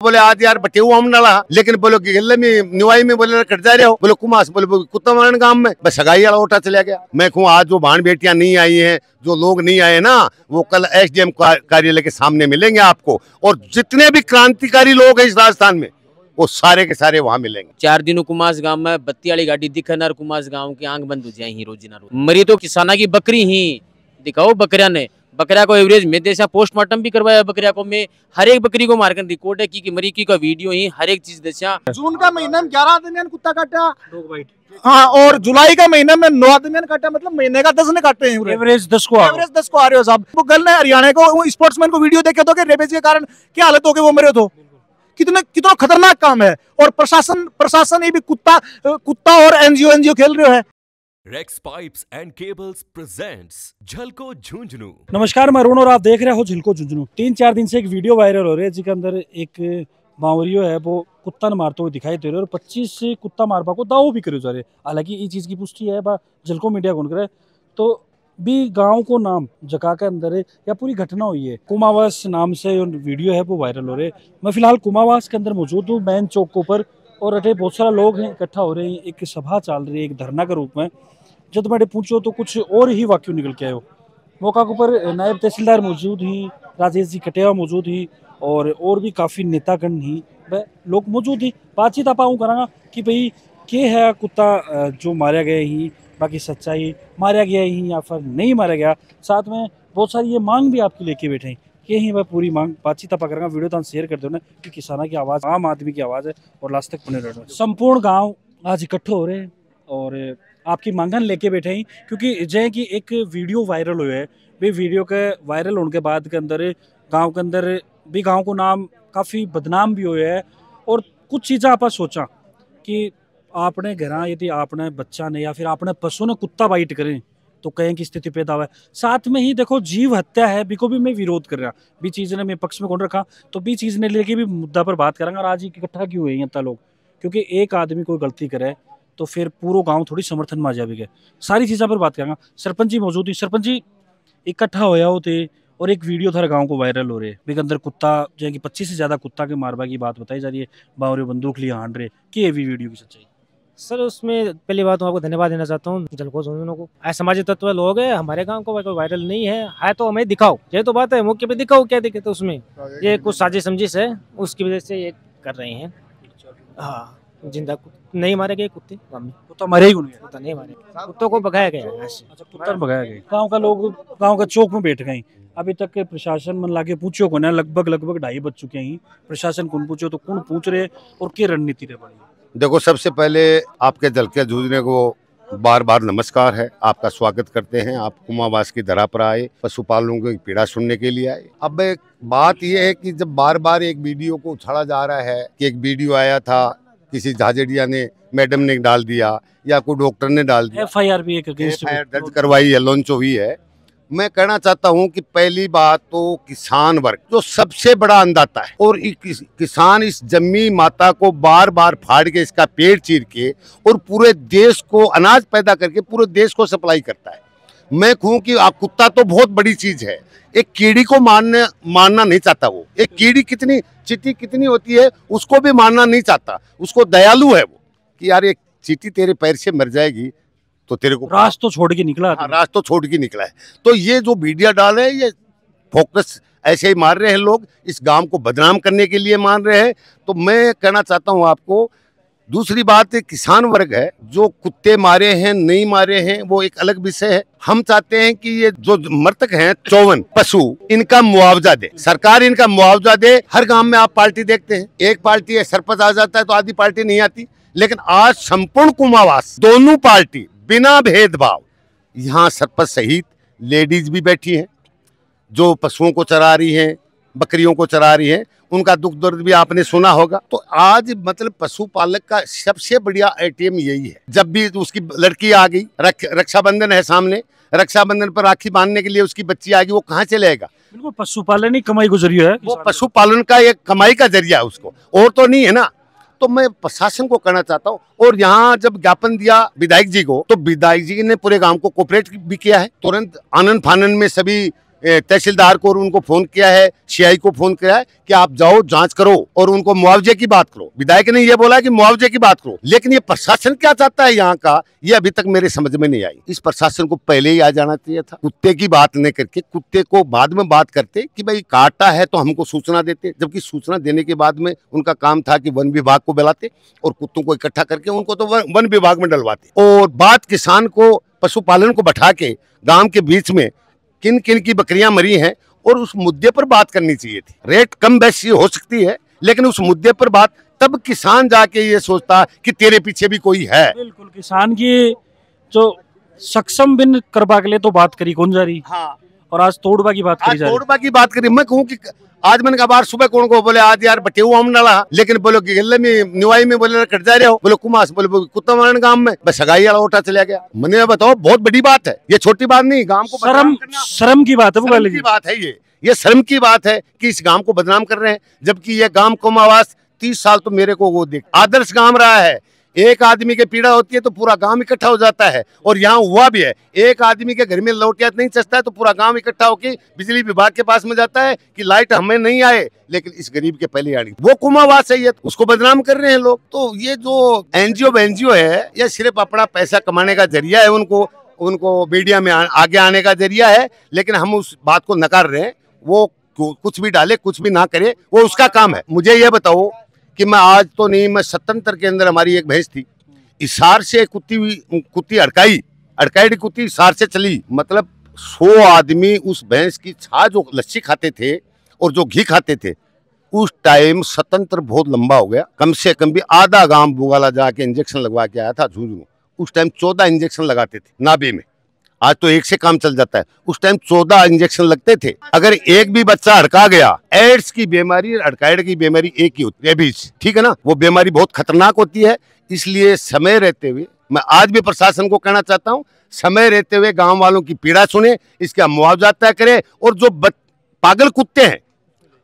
बोले आज यार बटे हम डाला, लेकिन बोलो कि गले में निवाई में बोले कट जा रहे हो, बोले कुमास, बोले कुत्ता मारन गांव में बस सगाई वाला ओटा चला गया। मैं कहूँ आज जो बहन बेटियां नहीं आई हैं, जो लोग नहीं आए ना, वो कल एसडीएम कार्यालय के सामने मिलेंगे आपको, और जितने भी क्रांतिकारी लोग हैं इस राजस्थान में वो सारे के सारे वहाँ मिलेंगे। 4 दिनों कुमास गांव में बत्ती वाली गाड़ी दिखना, कुमास गांव की आंख बंद हो जाए ही रोजी ना रोज। मरी तो किसाना की बकरी ही दिखाओ, बकरिया ने बकरिया को एवरेज में जैसा पोस्टमार्टम भी करवाया बकरिया को, मैं हर एक बकरी को मारकर रिकॉर्ड है की मरी की का वीडियो ही हर एक चीज दशा। जून का महीना में 11 दिन कुत्ता काटा, हाँ, और जुलाई का महीना में 9 दिन काटा, मतलब महीने का 10 ने काटे हैं, एवरेज 10 को आ रहे हो साहब। वो कल ने हरियाणा को स्पोर्ट्समैन को वीडियो देखे तो कि रेबीज के कारण क्या हालत हो गई, वो मरे तो कितना खतरनाक काम है। और प्रशासन ये भी कुत्ता और एनजीओ खेल रहे है। Rex pipes and cables presents Jhalko Jhunjhunu. नमस्कार, मैं अरुण और आप देख रहे हो झलको झुंझुनू। 3-4 दिन से एक वीडियो वायरल हो रही है जिसके अंदर एक बावरियो है वो कुत्ता ने मारते हुए दिखाई दे रहे और 25 से कुत्ता मारबा को दावो भी करे जा रहे। हालांकि ये चीज़ की पुष्टि है झलको मीडिया कौन करे तो भी गांव को नाम जगह के अंदर या पूरी घटना हुई है। कुमावास नाम से वीडियो है वो वायरल हो रहे। मैं फिलहाल कुमावास के अंदर मौजूद हूँ, मेन चौक के ऊपर, और अटे बहुत सारा लोग हैं इकट्ठा हो रहे हैं। एक सभा चल रही है एक धरना के रूप में। जब मैं पूछो तो कुछ और ही वाक्य निकल के आयो। मौका के ऊपर नायब तहसीलदार मौजूद ही, राजेश जी कटेवा मौजूद ही, और भी काफ़ी नेतागण ही वह लोग मौजूद ही। बातचीत आप करांगा कि भाई क्या है कुत्ता जो मारा गया ही, बाकी सच्चाई मारा गया ही या फिर नहीं मारा गया। साथ में बहुत सारी ये मांग भी आपकी लेके बैठे हैं, यही वह पूरी मांग बातचीत आप करेंगे। वीडियो तो शेयर कर दो ना कि किसाना की आवाज़ आम आदमी की आवाज़ है और लास्ट तक बने रहना। संपूर्ण गाँव आज इकट्ठे हो रहे हैं और आपकी मांगन लेके बैठे हैं, क्योंकि जय की एक वीडियो वायरल हुआ है। वे वीडियो के वायरल होने के बाद के अंदर गांव के अंदर भी गांव को नाम काफ़ी बदनाम भी हुआ है। और कुछ चीज़ें आप सोचा कि आपने घर यदि आपने बच्चा ने या फिर आपने पशु ने कुत्ता बाइट करें तो कहीं की स्थिति पैदा हुआ है। साथ में ही देखो जीव हत्या है, बिको भी मैं विरोध कर रहा भी चीज़ ने मैं पक्ष में कौन रखा तो भी चीज़ ने लेके भी मुद्दा पर बात करेंगे। और आज ही इकट्ठा क्यों हुए इतना लोग, क्योंकि एक आदमी कोई गलती करे तो फिर पूरा गांव थोड़ी समर्थन में आ जाएगा। सारी चीज़ों पर बात करेंगे। सरपंच जी मौजूद ही। सरपंच जी इकट्ठा होया होते और एक वीडियो था गांव को वायरल हो रहे है, अंदर कुत्ता जो कि 25 से ज़्यादा कुत्ता के मारबा की बात बताई जा रही है। बावरे बंदूक लिए हांड रहे कि ये वीडियो की सच्चाई सर। उसमें पहली बात मैं आपको धन्यवाद देना चाहता हूँ झलको झुंझुनू को। सामाजिक तत्व लोग हैं, हमारे गांव को कोई वायरल नहीं है तो हमें दिखाओ। ये तो बात है, मौके पे दिखाओ क्या दिखे तो उसमें ये कुछ साजिश समझिश है उसकी वजह से ये कर रहे हैं। हाँ, जिंदा नहीं मारे गए कुत्ते, कुत्ता मरे ही कुत्ता नहीं मारे, कुत्तों को भगाया गया। अच्छा, कुत्ता भगाया गया। गाँव का लोग गाँव का चौक में बैठ गए। अभी तक के प्रशासन मन लाके पूछो को ना, लगभग 2:30 बज चुके हैं। प्रशासन कौन पूछो तो कौन पूछ रहे और क्या रणनीति रहे बड़ी। देखो, सबसे पहले आपके झलके झुंझुनू को बार बार नमस्कार है, आपका स्वागत करते हैं। आप कुमावास की धरा पर आए, पशुपालकों की पीड़ा सुनने के लिए आए। अब एक बात यह है कि जब बार बार एक वीडियो को उछाला जा रहा है कि एक वीडियो आया था किसी झाझड़िया ने, मैडम ने डाल दिया या कोई डॉक्टर ने डाल दिया, FIR भी एक FIR दर्ज करवाई है, लॉन्च हुई है। मैं कहना चाहता हूं कि पहली बात तो किसान वर्ग जो सबसे बड़ा अन्नदाता है, और किसान इस जम्मी माता को बार बार फाड़ के इसका पेट चीर के और पूरे देश को अनाज पैदा करके पूरे देश को सप्लाई करता है। मैं कहूँ कि कुत्ता तो बहुत बड़ी चीज है, एक कीड़ी को मारना नहीं चाहता वो। एक कीड़ी चींटी कितनी होती है उसको भी मारना नहीं चाहता, उसको दयालु है वो कि यार एक चींटी तेरे पैर से मर जाएगी तो तेरे को राज तो छोड़ के निकला। हाँ, राज तो छोड़ के निकला है। तो ये जो मीडिया डाल रहे हैं ये फोकस ऐसे ही मार रहे हैं, लोग इस गांव को बदनाम करने के लिए मार रहे हैं। तो मैं कहना चाहता हूं आपको, दूसरी बात किसान वर्ग है जो कुत्ते मारे हैं नहीं मारे हैं वो एक अलग विषय है। हम चाहते हैं कि ये जो मृतक हैं 54 पशु, इनका मुआवजा दे, सरकार इनका मुआवजा दे। हर गांव में आप पार्टी देखते हैं, एक पार्टी है सरपंच आ जाता है तो आधी पार्टी नहीं आती, लेकिन आज संपूर्ण कुमावास दोनों पार्टी बिना भेदभाव, यहाँ सरपंच सहित लेडीज भी बैठी हैं जो पशुओं को चरा रही हैं, बकरियों को चरा रही हैं, उनका दुख दर्द भी आपने सुना होगा। तो आज मतलब पशुपालक का सबसे बढ़िया ATM यही है। जब भी उसकी लड़की आ गई, रक्षाबंधन है सामने, रक्षाबंधन पर राखी बांधने के लिए उसकी बच्ची आ गई, वो कहाँ चलेगा? बिल्कुल, पशुपालन ही कमाई का जरिया है, वो पशुपालन का एक कमाई का जरिया है उसको, और तो नहीं है ना। तो मैं प्रशासन को कहना चाहता हूँ, और यहाँ जब ज्ञापन दिया विधायक जी को तो विधायक जी ने पूरे गांव को कोऑपरेट भी किया है। तुरंत आनन फानन में सभी तहसीलदार को और उनको फोन किया है, सीआई को फोन किया है कि आप जाओ जांच करो और उनको मुआवजे की बात करो। विधायक ने ये बोला कि मुआवजे की बात करो, लेकिन ये प्रशासन क्या चाहता है यहाँ का, ये अभी तक मेरे समझ में नहीं आई। इस प्रशासन को पहले ही आ जाना चाहिए था। कुत्ते की बात नहीं करके कुत्ते को बाद में बात करते कि भाई काटा है तो हमको सूचना देते, जबकि सूचना देने के बाद में उनका काम था कि वन विभाग को बुलाते और कुत्तों को इकट्ठा करके उनको तो वन विभाग में डलवाते। और बात किसान को, पशुपालन को बैठा के गांव के बीच में किन किन की बकरियां मरी हैं और उस मुद्दे पर बात करनी चाहिए थी। रेट कम बेसी हो सकती है, लेकिन उस मुद्दे पर बात, तब किसान जाके ये सोचता कि तेरे पीछे भी कोई है। बिल्कुल, किसान की जो सक्षम बिन करवा के लिए तो बात करी कौन जा रही। हाँ, और आज तोड़बा की बात करी जा रही। तोड़बा की बात करी। मैं कहूँ कि आज मैंने कहा बार सुबह कौन को बोले आज यार बटे हुआ हम डाला, लेकिन बोलो कि गले में निवाई में बोले कट जा रहे हो, बोले कुमास, बोले कुत्ता मारन गांव में बस सगाई वाला ओटा चला गया। मैंने बताओ बहुत बड़ी बात है, ये छोटी बात नहीं। गांव को शर्म की बात है, वो शर्म की बात है। ये शर्म की बात है कि इस गांव को बदनाम कर रहे हैं, जबकि ये गांव कोमावास 30 साल तो मेरे को वो देख आदर्श गांव रहा है। एक आदमी के पीड़ा होती है तो पूरा गांव इकट्ठा हो जाता है, और यहाँ हुआ भी है। एक आदमी के घर में लौटिया नहीं चचता है तो पूरा गांव इकट्ठा होकर बिजली विभाग के पास में जाता है कि लाइट हमें नहीं आए, लेकिन इस गरीब के पहले आनी। वो कुमावास है, ये उसको बदनाम कर रहे हैं लोग। तो ये जो एनजीओ है, ये सिर्फ अपना पैसा कमाने का जरिया है, उनको मीडिया में आगे आने का जरिया है। लेकिन हम उस बात को नकार रहे हैं। वो कुछ भी डाले कुछ भी ना करे, वो उसका काम है। मुझे ये बताओ कि मैं आज तो नहीं, मैं 77 के अंदर हमारी एक भैंस थी, इसार से कुत्ती अड़काई कुत्ती इसार से चली। मतलब 100 आदमी उस भैंस की छाछ जो लस्सी खाते थे और जो घी खाते थे, उस टाइम स्वतंत्र बहुत लंबा हो गया। कम से कम भी आधा गांव बुगाला जाके इंजेक्शन लगवा के आया था झुंझुनू। उस टाइम 14 इंजेक्शन लगाते थे नाभि में, आज तो एक से काम चल जाता है। उस टाइम 14 इंजेक्शन लगते थे। अगर एक भी बच्चा अड़का गया, एड्स की बीमारी, अड़काइड की बीमारी एक ही होती है, रेबीज, ठीक है ना, वो बीमारी बहुत खतरनाक होती है। इसलिए समय रहते हुए मैं आज भी प्रशासन को कहना चाहता हूँ, समय रहते हुए गांव वालों की पीड़ा सुने, इसका मुआवजा तय करे, और जो पागल कुत्ते हैं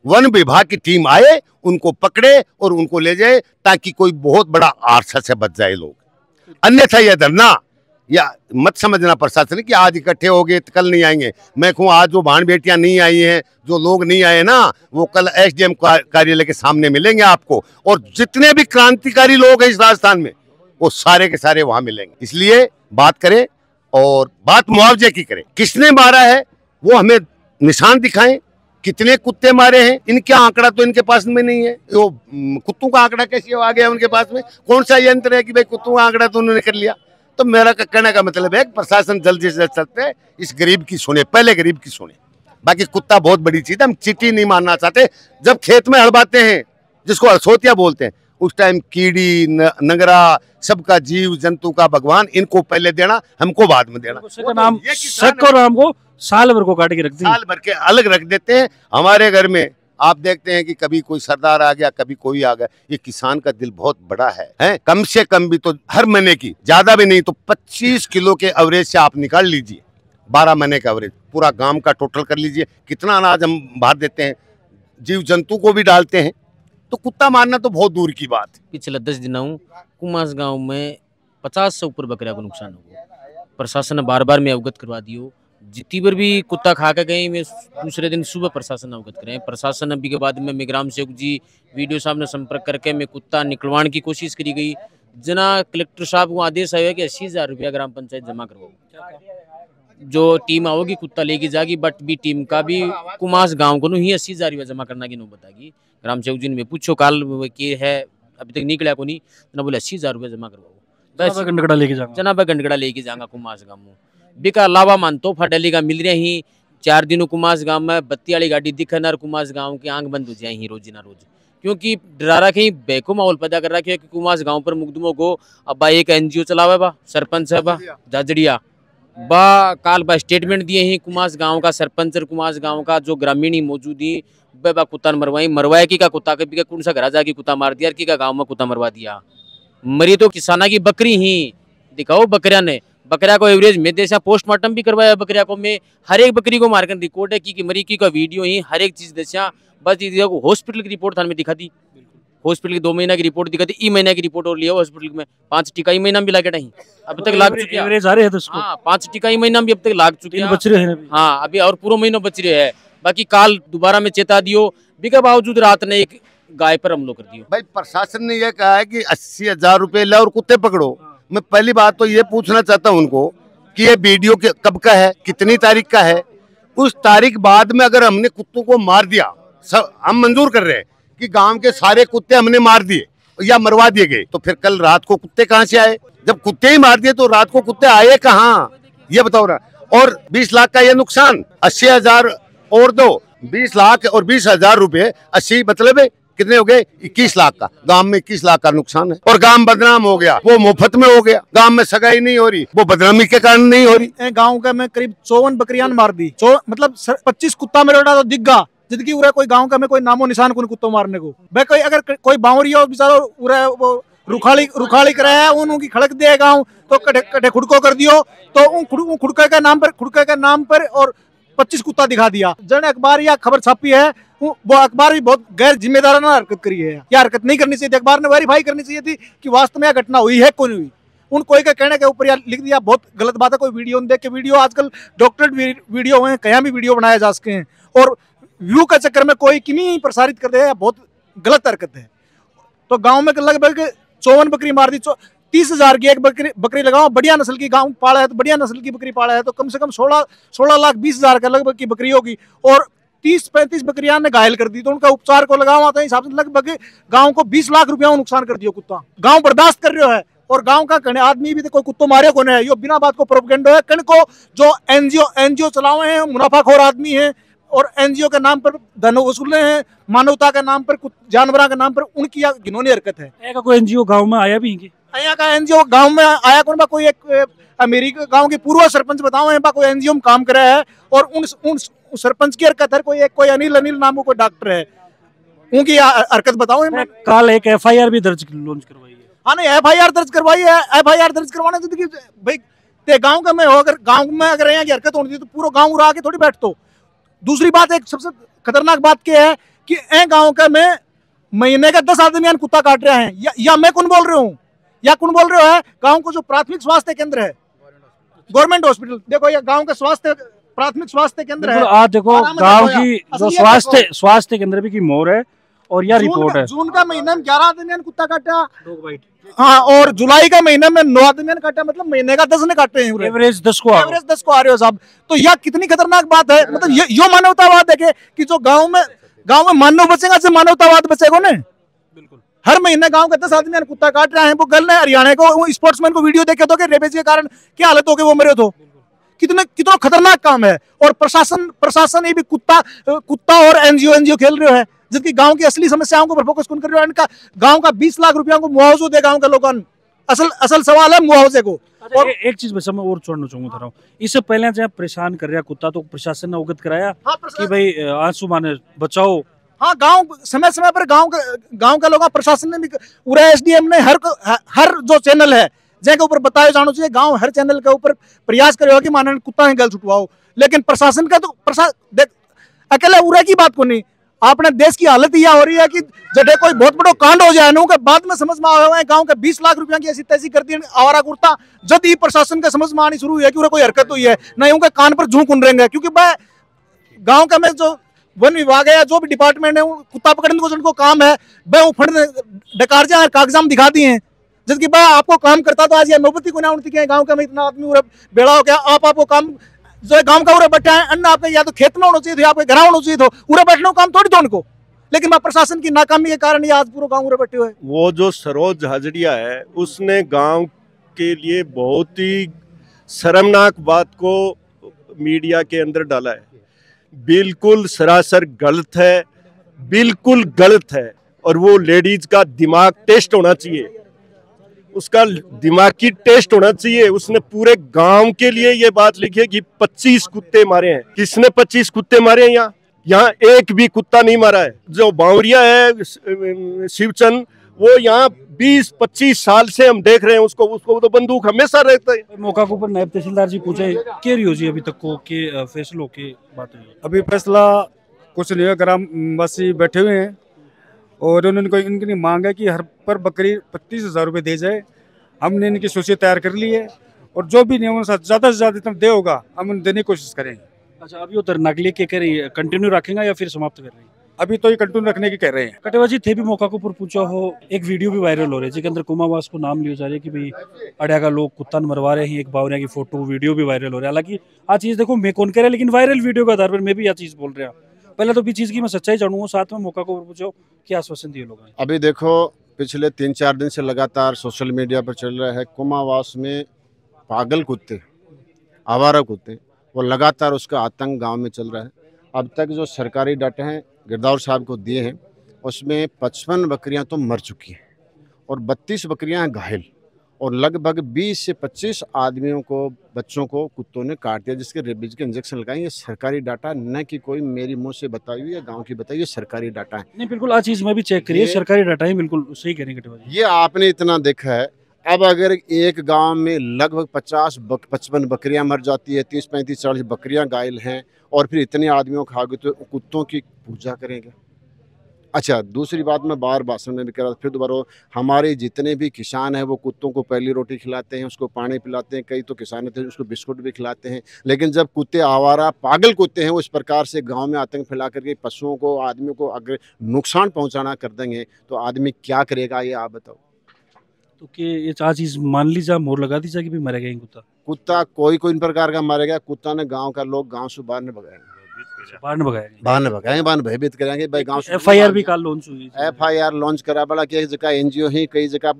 वन विभाग की टीम आए, उनको पकड़े और उनको ले जाए, ताकि कोई बहुत बड़ा हादसा से बच जाए लोग। अन्यथा यह धरना या मत समझना प्रशासन कि आज इकट्ठे हो गए कल नहीं आएंगे। मैं कहूँ आज जो बहन बेटियां नहीं आई हैं, जो लोग नहीं आए ना, वो कल एसडीएम कार्यालय के सामने मिलेंगे आपको, और जितने भी क्रांतिकारी लोग हैं इस राजस्थान में, वो सारे के सारे वहां मिलेंगे। इसलिए बात करें और बात मुआवजे की करें। किसने मारा है वो हमें निशान दिखाएं, कितने कुत्ते मारे हैं, इनका आंकड़ा तो इनके पास में नहीं है। वो कुत्तों का आंकड़ा कैसे आ गया उनके पास में? कौन सा यंत्र है कि भाई कुत्तों का आंकड़ा तो उन्होंने कर लिया? तो मेरा कहने का मतलब है प्रशासन जल्दी से जल्द चलते इस गरीब की सुने, पहले गरीब की सुने। बाकी कुत्ता बहुत बड़ी चीज है, हम चींटी नहीं मारना चाहते। जब खेत में हड़बाते हैं, जिसको हरसोतिया बोलते हैं, उस टाइम कीड़ी नगरा सबका जीव जंतु का भगवान, इनको पहले देना, हमको बाद में देना। नाम को साल भर को काट के रख देते, साल भर के अलग रख देते हैं। हमारे घर में आप देखते हैं कि कभी कोई सरदार आ गया, कभी कोई आ गया। ये किसान का दिल बहुत बड़ा है? कम से कम भी तो हर महीने की, ज्यादा भी नहीं तो 25 किलो के एवरेज से आप निकाल लीजिए, 12 महीने का एवरेज पूरा गांव का टोटल कर लीजिए, कितना अनाज हम बाहर देते हैं, जीव जंतु को भी डालते हैं। तो कुत्ता मारना तो बहुत दूर की बात है। पिछले 10 दिनों कुमास गांव में 50 से ऊपर बकरियां को नुकसान हो गया। प्रशासन ने बार बार में अवगत करवा दियो, जितनी बार भी कुत्ता खा के गए, मैं दूसरे दिन सुबह प्रशासन अवगत करें। प्रशासन अभी के बाद में ग्राम सेवक जी वीडियो सामने संपर्क करके मैं कुत्ता निकलवाने की कोशिश करी गई। जना कलेक्टर साहब को आदेश आया कि 80,000 रुपया ग्राम पंचायत जमा करवाओ, जो टीम आओगी कुत्ता लेके जाएगी। बट भी टीम का भी कुमास गाँव को ही 80,000 रुपया जमा करना की नौबत आएगी। ग्राम सेवक जी ने पूछो काल के है अभी तक निकला को नहीं, ना बोले 80,000 रुपया जमा करवाओ, गंडगड़ा लेके जाऊंगा, जना गंडगड़ा लेके जाऊंगा कुमास गाँव में। बिका अलावा मानतो फटेली का मिल रहे ही 4 दिनों कुमास गांव में बत्ती वाली गाड़ी दिखन और कुमास गांव की आंख बंद हो जाए ही रोजी ना रोज, क्योंकि डरा रखे बेको माहौल पैदा कर रखे कि कुमास गांव पर मुकदमों को अब एक एनजीओ चलावे बा, सरपंच है बा जाजड़िया बा काल बा स्टेटमेंट दिए ही कुमास गांव का सरपंच और कुमास गांव का जो ग्रामीण ही मौजूद ही बा कुत्ता मरवाए की का कुत्ता के कौन सा घर जाके कुत्ता मार दिया की का गाँव में कुत्ता मरवा दिया। मरी तो किसाना की बकरी ही दिखाओ, बकरिया ने बकरिया को एवरेज में देशा पोस्टमार्टम भी करवाया। बकरिया को मैं हर एक बकरी को मारकर रिकॉर्ड है की मरी की का वीडियो ही हर एक चीज देशा, बस हॉस्पिटल की रिपोर्ट थाने में दिखा दी। हॉस्पिटल की 2 महीना की रिपोर्ट दिखाती, ई महीना की रिपोर्ट और लिया हॉस्पिटल में 5 टीका ई महीना में भी लागे नहीं, अब तक लाग चुके एवरेज आ रहे हैं 10 को। हाँ 5 टीका ई महीना में भी अब तक लाग चुके हैं, बच रहे हैं अभी। हाँ अभी और पूरा महीना बच रहे हैं। बाकी काल दोबारा में चेता दियो बिका बावजूद रात ने एक गाय पर हमला कर दियो। भाई प्रशासन ने यह कहा है कि 80,000 रुपए ला और कुत्ते पकड़ो। मैं पहली बात तो ये पूछना चाहता हूँ उनको कि ये वीडियो कब का है, कितनी तारीख का है, उस तारीख बाद में अगर हमने कुत्तों को मार दिया, सब हम मंजूर कर रहे हैं कि गांव के सारे कुत्ते हमने मार दिए या मरवा दिए गए, तो फिर कल रात को कुत्ते कहाँ से आए? जब कुत्ते ही मार दिए तो रात को कुत्ते आए कहाँ, ये बताओ ना। और 20 लाख का ये नुकसान, 80,000 और दो, 20 लाख और 20,000 रुपए, 80 मतलब कितने हो गए? 21 लाख का। गांव में 21 लाख का नुकसान है और गांव बदनाम हो गया। वो मुफ्त में हो गया, गांव में सगाई नहीं हो रही, वो बदनामी के कारण नहीं हो रही। गांव का मैं करीब 54 बकरियां मार दी, मतलब 25 कुत्ता मेरे तो दिग्गा जिंदगी उरे कोई गांव का में कोई नामो निशान कोई कुत्तों मारने को। भाई कोई अगर कोई बावरिया हो बेचारा उरे वो रुखाली कराया उनकी खड़क दिया गाँव तो कटे खुड़को कर दियो, तो उन खुड़के के नाम पर और 25 कुत्ता दिखा दिया। जन अखबार या खबर छापी है, वो अखबार भी बहुत गैर जिम्मेदाराना हरकत करी है। यह हरकत नहीं करनी चाहिए थी, अखबार ने वेरीफाई करनी चाहिए थी कि वास्तव में यह घटना हुई है कौन हुई। उन कोई के कहने के ऊपर यार लिख दिया, बहुत गलत बात है। कोई वीडियो देख के, वीडियो आजकल डॉक्टरेट वीडियो हुए हैं, कहीं भी वीडियो बनाया जा सके हैं, और व्यू के चक्कर में कोई किन्हीं प्रसारित कर दे, बहुत गलत हरकत है। तो गाँव में लगभग 54 बकरी मार दी, 30,000 की एक बकरी लगाओ, बढ़िया नस्ल की गाँव पाला है तो बढ़िया नस्ल की बकरी पाला है तो कम से कम 16,20,000 का लगभग की बकरी होगी, और 30-35 बकरियां ने घायल कर दी। तो उनका उपचार को लगाओ आता है हिसाब से लगभग गांव को 20 लाख रुपया नुकसान कर दिया कुत्ता। गांव बर्दाश्त कर रहे है, और गांव का कहने आदमी भी तो कोई कुत्तों मारे को है, यो बिना बात को प्रोपेगेंडा है। कण को जो एनजीओ चलावे हैं, मुनाफाखोर आदमी है, और एनजीओ के नाम पर धन वसूले हैं, मानवता के नाम पर, जानवरों के नाम पर, उनकी घिनौनी हरकत है। कोई एनजीओ गाँव में आया भी? यहाँ का एनजीओ गांव में आया कौन बा? कोई एक अमेरिका गांव के पूर्व सरपंच बताओ है बा, कोई एनजीओ में काम कर रहा है, और उन सरपंच की हरकत है। कोई अनिल नाम का कोई डॉक्टर है, उनकी हरकत बताओ। कल एक एफआईआर भी दर्ज लॉन्च करवाई है। हाँ नहीं, एफआईआर दर्ज करवाई है। एफआईआर दर्ज करवाने से भाई ते गांव का में हो, अगर गांव में अगर यहाँ की हरकत होनी थी तो पूरा गांव उड़ा के थोड़ी बैठतो। दूसरी बात, एक सबसे खतरनाक बात क्या है कि गाँव का में महीने का 10 आदमी कुत्ता काट रहे हैं, या मैं कौन बोल रहा हूँ, या कौन बोल रहे हो है? गांव को जो प्राथमिक स्वास्थ्य केंद्र है, गवर्नमेंट हॉस्पिटल, देखो ये गांव का प्राथमिक स्वास्थ्य केंद्र है। आज देखो गांव की जो स्वास्थ्य केंद्र भी की मोर है, और यह रिपोर्ट है। जून का महीना में 11 आदमी ने कुत्ता काटा, हाँ, और जुलाई का महीना में 9 आदमी ने काटा, मतलब महीने का 10 ने काटे हैं। एवरेज 10 को आ रहे हो साहब। तो यह कितनी खतरनाक बात है। मतलब यो मानवतावाद है कि जो गाँव में मानव बचेगा से मानवतावाद बचेगा ना। हर महीने गांव के 10 आदमी कुत्ता काट रहे हैं। वो कल ने हरियाणा को स्पोर्ट्समैन को वीडियो देखे तो रेबीज के कारण क्या हालत हो गई, वो मरे तो। कितना खतरनाक काम है। और प्रशासन ये भी कुत्ता और एनजीओ खेल रहे हैं, जिसकी गांव की असली समस्याओं को फोकस कर रहे हो। इनका गांव का 20 लाख रुपया को मुआवजा दे गांव के लोगों। असल सवाल है मुआवजे को। और एक चीज बस मैं और छोड़ना चाहूंगा, इससे पहले जब परेशान कर रहा कुत्ता तो प्रशासन ने अवगत कराया कि भाई आंसू माने बचाओ। हाँ, गांव समय पर गांव का लोग प्रशासन ने भी, पूरा एसडीएम ने हर जो चैनल है जिनके ऊपर बताया जाना चाहिए, गांव हर चैनल के ऊपर प्रयास करे कि मानने कुत्ता ही गल छुटवाओ। लेकिन प्रशासन का तो अकेले उरे की बात को नहीं, आपने देश की हालत यह हो रही है कि जब कोई बहुत बड़ा कांड हो जाए ना, बाद में समझ में आया है गांव के 20 लाख रुपया की ऐसी तैसी कर दी आवारा कुर्ता, जब ही प्रशासन का समझ में आनी शुरू हुई है कि कोई हरकत हुई है, नहीं उनके कान पर झूं कुन रहेंगे। क्योंकि भाई गाँव का में जो वन विभाग है, जो भी डिपार्टमेंट है, कुत्ता पकड़ने को जिनको काम है, वह फंड डकार जाए कागजाम दिखा दिए हैं। जबकि भाई आपको काम करता तो आज ये नौबती को ना उठती है। गाँव का में इतना आदमी बेड़ा हो गया, आपको काम जो गांव का उरे बैठा है, अन्न आपके या तो खेत में होना चाहिए था, आपके घर होना चाहिए था, उरे बैठने को काम थोड़ी था उनको। लेकिन वह प्रशासन की नाकामी के कारण ये आज पूरा गांव उरे बैठे हुए। वो जो सरोज हाजरिया है, उसने गांव के लिए बहुत ही शर्मनाक बात को मीडिया के अंदर डाला है। बिल्कुल सरासर गलत है, बिल्कुल गलत है। और वो लेडीज का दिमाग टेस्ट होना चाहिए, उसका दिमागी टेस्ट होना चाहिए। उसने पूरे गांव के लिए ये बात लिखी है कि 25 कुत्ते मारे हैं। किसने 25 कुत्ते मारे हैं? यहाँ एक भी कुत्ता नहीं मारा है। जो बावरिया है शिवचंद, वो यहाँ 20-25 साल से हम देख रहे हैं उसको तो बंदूक हमेशा रहता है। मौका के ऊपर नायब तहसीलदार जी पूछे क्या रही हो जी अभी तक को के फैसलों की बात हुई? अभी फैसला कुछ नहीं है, ग्रामवासी बैठे हुए हैं और उन्होंने इनकी मांग है कि हर पर बकरी 25,000 रुपये दे जाए। हमने इनकी सूची तैयार कर ली है और जो भी नियम से ज़्यादा दे होगा हम उन्हें देने की कोशिश करेंगे। अच्छा, अभी उधर नगली के कह रही है कंटिन्यू रखेगा या फिर समाप्त कर रही है? अभी तो ये कंटिन्यू रखने की कह रहे हैं। कटेवा जी थे भी मौका को ऊपर पूछा हो, एक वीडियो भी वायरल हो रही है जिसके अंदर कुमावास को नाम लिया जा रहा है कि भाई अड़िया का लोग कुत्ता मरवा रहे हैं, एक बावरिया की फोटो वीडियो भी वायरल हो रहा है। हालांकि आ चीज देखो मैं कौन कह रहा है, लेकिन वायरल वीडियो के आधार पर मैं भी यह चीज बोल रहा हूँ। पहले तो भी चीज की मैं सच्चाई जानूंगा, साथ में मौका को ऊपर पूछो क्या आश्वासन दिए लोग। अभी देखो पिछले 3-4 दिन से लगातार सोशल मीडिया पर चल रहा है कुमावास में पागल कुत्ते, आवारा कुत्ते, वो लगातार उसका आतंक गांव में चल रहा है। अब तक जो सरकारी डाटा हैं गिरदावर साहब को दिए हैं उसमें 55 बकरियां तो मर चुकी हैं और 32 बकरियां घायल और लगभग 20 से 25 आदमियों को, बच्चों को कुत्तों ने काट दिया जिसके रेबीज के इंजेक्शन लगाए। ये सरकारी डाटा, न कि कोई मेरी मुंह से बताई हुई या गांव की बताई, ये सरकारी डाटा है। नहीं बिल्कुल, आज चीज मैं भी चेक करिए, सरकारी डाटा है, बिल्कुल सही कह रहे हैं। ये आपने इतना देखा है। अब अगर एक गांव में लगभग 50-55 बकरियां मर जाती है, 30-35-40 बकरियां घायल हैं और फिर इतने आदमियों खा गए, तो कुत्तों की पूजा करेंगे। अच्छा, दूसरी बात मैं बार भाषण में भी कह रहा था, फिर दोबारा, हमारे जितने भी किसान हैं वो कुत्तों को पहली रोटी खिलाते हैं, उसको पानी पिलाते हैं, कई तो किसान थे उसको बिस्कुट भी खिलाते हैं। लेकिन जब कुत्ते आवारा पागल कुत्ते हैं वो इस प्रकार से गांव में आतंक फैला करके पशुओं को, आदमियों को अगर नुकसान पहुंचाना कर देंगे तो आदमी क्या करेगा, ये आप बताओ। तो कि ये चीज मान ली जा, मोहर लगा दी जा कि भी मरेगा ही कुत्ता? कुत्ता कोई इन प्रकार का मारेगा। कुत्ता ने गांव का लोग गांव से बाहर ने भगाया, भयभीत करेंगे भाई। गांव FIR भी कल लॉन्च हुई, FIR लॉन्च करा बड़ा कि जगह NGO ही, कई जगह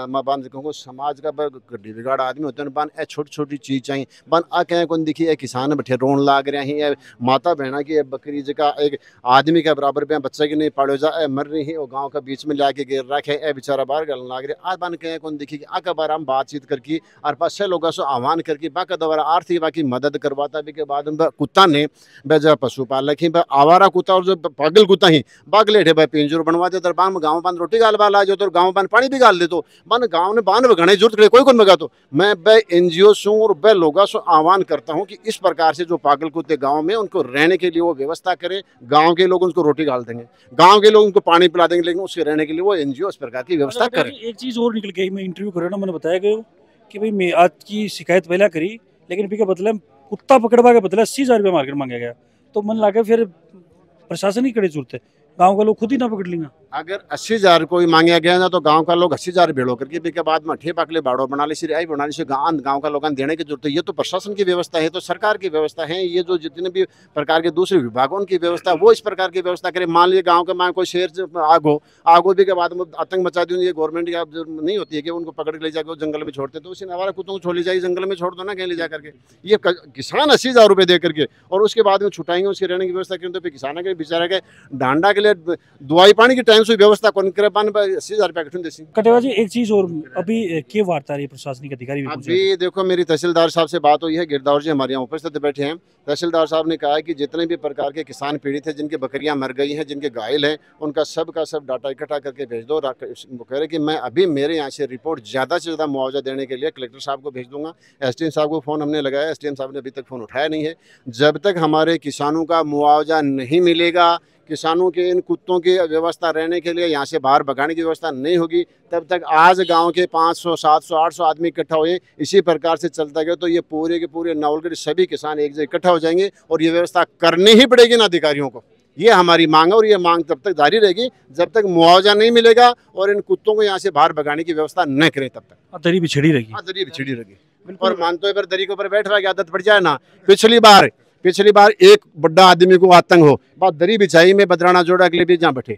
मैं बांध कहूँ समाज का गड्डी बिगाड़ आदमी होते हैं, बन ए छोटी छोटी चीज चाहिए बन आ कहें कौन दिखी है किसान बैठे रोन लाग रहे हैं, माता बहना की बकरी जगह एक आदमी के बराबर पे बच्चा की नहीं पाड़ो जा मर रही है, वो गाँव का बीच में लाके गिर रखे ए बेचारा बाहर गल लाग रहे आज बन कहें कौन दिखी आका बार हम बातचीत करके और पास से लोगों से आह्वान करके बाका दोबारा आर्थिक बाकी मदद करवाता भी के बाद कुत्ता ने बेजा पशुपालक ही आवारा कुत्ता और जो पागल कुत्ता ही बाग लेठे भाई पिंजर बनवा दे तो बाम गांव बंद रोटी गाल बाल आ जाओ तो गांव बंद पानी भी गाल दे तो बन गांव ने बांध बगाने जरूरत करे कोई कौन बगा। तो मैं बे NGO से और बे लोगों से आह्वान करता हूं कि इस प्रकार से जो पागल कुत्ते गांव में उनको रहने के लिए वो व्यवस्था करें। गांव के लोग उनको रोटी गाल देंगे, गांव के लोग उनको पानी पिला देंगे, लेकिन उसके रहने के लिए वो NGO इस प्रकार की व्यवस्था करें। एक चीज और निकल गई, मैं इंटरव्यू कर रहा हूँ, मैंने बताया गया कि भाई मैं आज की शिकायत पहले करी, लेकिन फिर बदले कुत्ता पकड़वा के बदले 80,000 रुपया मार्केट मांगा गया। तो मन लगा फिर प्रशासन की कड़ी जरूरत है, गांव का लोग खुद ही ना पकड़ लेंगे। अगर 80,000 कोई मांगा गया ना तो गांव का लोग 80,000 भेड़ो करके भी के बाद में ठे पाकले बाड़ो बना ले सिर आई बना ले गांव का लोगों देने की जरूरत है। ये तो प्रशासन की व्यवस्था है, तो सरकार की व्यवस्था है। ये जो जितने भी प्रकार के दूसरे विभागों की व्यवस्था वो इस प्रकार की व्यवस्था करे। मान लीजिए गाँव का कोई शहर आग हो भी के बाद में आतंक मचा दी, ये गवर्नमेंट की नहीं होती है कि उनको पकड़ के ले जाकर जंगल में छोड़ते, तो उसी नवारा कुत्तों को छोड़ ली जाए, जंगल में छोड़ दो ना कहीं ले जा करके। ये किसान 80,000 रुपये दे करके और उसके बाद में छुटाएंगे, उसके रहने की व्यवस्था करें, तो फिर किसानों के बेचारे के डांडा के लिए दवाई पानी की टाइम से व्यवस्था कौन करे। 80,000 रुपया कठिन देसी। कटेवा जी एक चीज और, अभी के वार्ता रही प्रशासनिक अधिकारी भी अभी देखो मेरी तहसीलदार साहब से बात हुई है, गिरदावर जी हमारे यहाँ उपस्थित बैठे हैं। तहसीलदार साहब ने कहा है कि जितने भी प्रकार के किसान पीड़ित हैं, जिनके बकरियां मर गई हैं, जिनके घायल हैं, उनका सब का सब डाटा इकट्ठा करके भेज दो। वो कह रहे कि मैं अभी मेरे यहाँ से रिपोर्ट ज़्यादा से ज़्यादा मुआवजा देने के लिए कलेक्टर साहब को भेज दूंगा। SDM साहब को फ़ोन हमने लगाया, SDM साहब ने अभी तक फ़ोन उठाया नहीं है। जब तक हमारे किसानों का मुआवजा नहीं मिलेगा, किसानों के इन कुत्तों की व्यवस्था रहने के लिए यहाँ से बाहर भगाने की व्यवस्था नहीं होगी, तब तक आज गांव के 500, 700, 800 आदमी इकट्ठा हुए इसी प्रकार से चलता गया तो ये पूरे के पूरे नवलगढ़ सभी किसान एक जगह इकट्ठा हो जाएंगे और ये व्यवस्था करनी ही पड़ेगी ना अधिकारियों को। ये हमारी मांग है और ये मांग तब तक जारी रहेगी जब तक मुआवजा नहीं मिलेगा और इन कुत्तों को यहाँ से बाहर भगाने की व्यवस्था न करें तब तक। दरी बिछड़ी रहेगी। दरी बिछड़ी रहेगी और मानते हुए दरी के ऊपर बैठ रहा है, आदत पड़ जाए ना। पिछली बार एक बड़ा आदमी को आतंक हो, बात दरी बिछाई में बदराना जोड़ा अगले भी जहाँ बैठे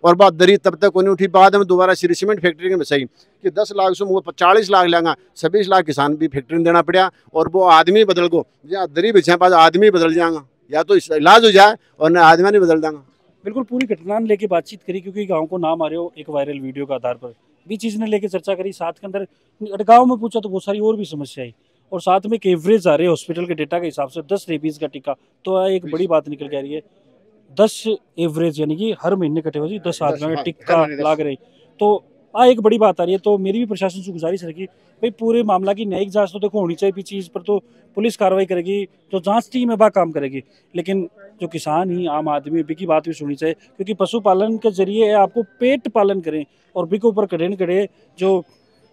और बात दरी तब तक नहीं उठी। बाद में दोबारा सीमेंट फैक्ट्री में बचाई कि 10 लाख से वो 40 लाख लेंगा, 26 लाख किसान भी फैक्ट्री में देना पड़ा और वो आदमी बदल गो जहाँ दरी बिछाए बाद आदमी बदल जाएगा, या तो इलाज हो जाए और न आदमी नहीं बदल देंगे। बिल्कुल पूरी घटना लेके बातचीत करी, क्योंकि गांव को नाम आ रहे हो एक वायरल वीडियो के आधार पर भी चीज़ ने लेके चर्चा करी। साथ के अंदर गाँव में पूछा तो बहुत सारी और भी समस्या आई और साथ में एक एवरेज आ रहे हैं हॉस्पिटल के डेटा के हिसाब से 10 रेबीज का टीका, तो एक बड़ी बात निकल के आ रही है। 10 एवरेज यानी कि हर महीने कटे हुए 10 आदमी का टिक्का लाग रही। तो एक बड़ी बात आ रही है। तो मेरी भी प्रशासन से गुजारिश रहेगी भाई पूरे मामला की न्यायिक जांच तो देखो होनी चाहिए, पीछे इस पर तो पुलिस कार्रवाई करेगी, जो जांच टीम है वह काम करेगी, लेकिन जो किसान ही आम आदमी भी की बात भी सुननी चाहिए, क्योंकि पशुपालन के जरिए आपको पेट पालन करें और भी के ऊपर कड़े कड़े जो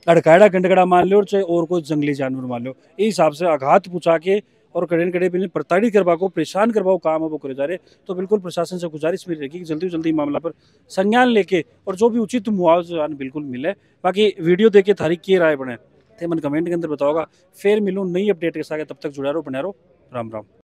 अड़काड़ा गंडगड़ा मान लो, चाहे और कोई जंगली जानवर मान लो, इस हिसाब से आघात पहुँचा के और कड़े कड़े बिल्कुल प्रताड़ित करवा को, परेशान करवाओ काम है वो करे जा रहे। तो बिल्कुल प्रशासन से गुजारिश भी रहेगी कि जल्दी से जल्दी मामला पर संज्ञान लेके और जो भी उचित मुआवजा बिल्कुल मिले। बाकी वीडियो देख के थारी की राय बने थे मन कमेंट के अंदर बताओगा। फिर मिलूँ नई अपडेट के साथ, तब तक जुड़ा रहो, बने रहो। राम राम।